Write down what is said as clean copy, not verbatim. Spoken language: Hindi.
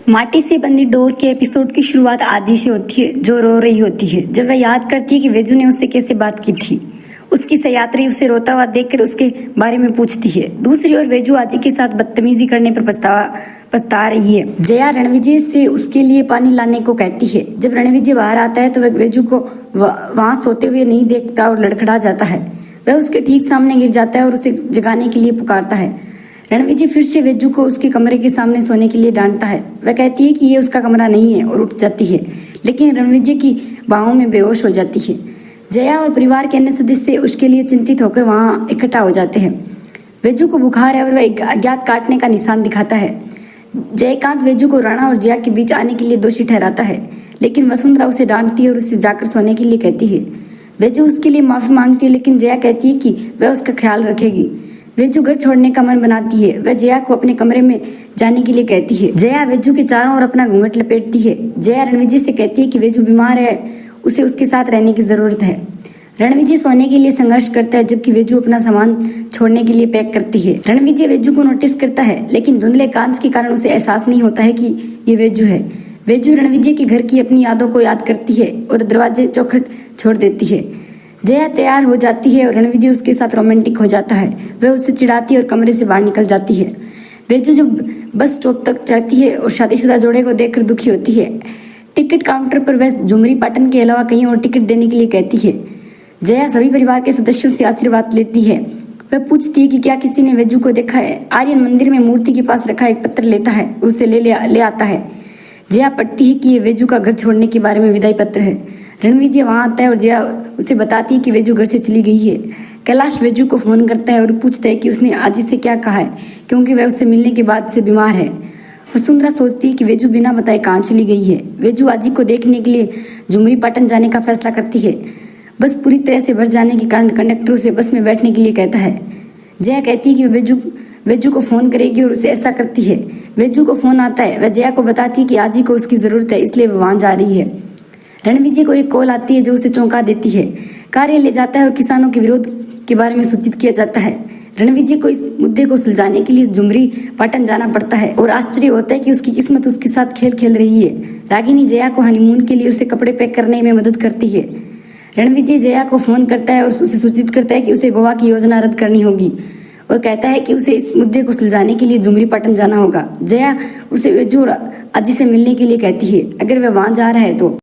माटी से बंधी डोर के एपिसोड की शुरुआत आदि से होती है, जो रो रही होती है जब वह याद करती है कि वेजू ने उससे कैसे बात की थी। उसकी सहयात्री उसे रोता हुआ देखकर उसके बारे में पूछती है। दूसरी ओर वेजू आजी के साथ बदतमीजी करने पर पछता रही है। जया रणविजय से उसके लिए पानी लाने को कहती है। जब रणविजय बाहर आता है तो वह वेजू को वहां सोते हुए नहीं देखता और लड़खड़ा जाता है। वह उसके ठीक सामने गिर जाता है और उसे जगाने के लिए पुकारता है। रणविजय फिर से वेजू को उसके कमरे के सामने सोने के लिए डांटता है। वह कहती है कि ये उसका कमरा नहीं है और उठ जाती है, लेकिन रणविजय की बाहों में बेहोश हो जाती है। जया और परिवार के अन्य सदस्य उसके लिए चिंतित होकर वहां इकट्ठा हो जाते हैं। वेजू को बुखार है और वह एक अज्ञात काटने का निशान दिखाता है। जयकांत वेजू को राणा और जया के बीच आने के लिए दोषी ठहराता है, लेकिन वसुंधरा उसे डांटती है और उसे जाकर सोने के लिए कहती है। वेजू उसके लिए माफी मांगती है, लेकिन जया कहती है कि वह उसका ख्याल रखेगी। वेजू घर छोड़ने का मन बनाती है। वह जया को अपने कमरे में जाने के लिए कहती है। जया वेजू के चारों ओर अपना घूंघट लपेटती है। जया रणविजय से कहती है कि वेजू बीमार है, उसे उसके साथ रहने की जरूरत है। रणविजय सोने के लिए संघर्ष करता है, जबकि वेजू अपना सामान छोड़ने के लिए पैक करती है। रणविजय वेजू को नोटिस करता है, लेकिन धुंधले कांच के कारण उसे एहसास नहीं होता है कि ये वेजू है। वेजू रणविजय के घर की अपनी यादों को याद करती है और दरवाजे चौखट छोड़ देती है। जया तैयार हो जाती है और रणविजय उसके साथ रोमांटिक हो जाता है। वह उससे चिढ़ाती है और कमरे से बाहर निकल जाती है। वेजू जब बस स्टॉप तक जाती है और शादीशुदा जोड़े को देखकर दुखी होती है। टिकट काउंटर पर वह झुमरी पाटन के अलावा कहीं और टिकट देने के लिए कहती है। जया सभी परिवार के सदस्यों से आशीर्वाद लेती है। वह पूछती है कि क्या किसी ने वेजू को देखा है। आर्यन मंदिर में मूर्ति के पास रखा एक पत्र लेता है और उसे ले आता है। जया पढ़ती है कि ये वेजू का घर छोड़ने के बारे में विदाई पत्र है। रणविजय वहां आता है और जया उसे बताती है कि वेजू घर से चली गई है। कैलाश वेजू को फोन करता है और पूछता है कि उसने आजी से क्या कहा है, क्योंकि वह उससे मिलने के बाद से बीमार है। वसुंधरा सोचती है कि वेजू बिना बताए कहाँ चली गई है। वेजू आजी को देखने के लिए झुमरी पाटन जाने का फैसला करती है। बस पूरी तरह से भर जाने के कारण कंडक्टर उसे बस में बैठने के लिए कहता है। जया कहती है कि वेजू को फोन करेगी और उसे ऐसा करती है। वेजू को फोन आता है। वह जया को बताती है कि आजी को उसकी जरूरत है, इसलिए वह वहां जा रही है। रणविजय को एक कॉल आती है जो उसे चौंका देती है। कार्य ले जाता है और किसानों के विरोध के बारे में सूचित किया जाता है। रणविजय को इस मुद्दे को सुलझाने के लिए झुमरी पाटन जाना पड़ता है और आश्चर्य होता है कि उसकी किस्मत उसके साथ खेल खेल रही है। रागिनी जया को हनीमून के लिए उसे कपड़े पैक करने में मदद करती है। रणविजय जया को फोन करता है और उसे सूचित करता है कि उसे गोवा की योजना रद्द करनी होगी और कहता है कि उसे इस मुद्दे को सुलझाने के लिए झुमरी पाटन जाना होगा। जया उसे वेजू और आजी से मिलने के लिए कहती है, अगर वह वहां जा रहा है तो।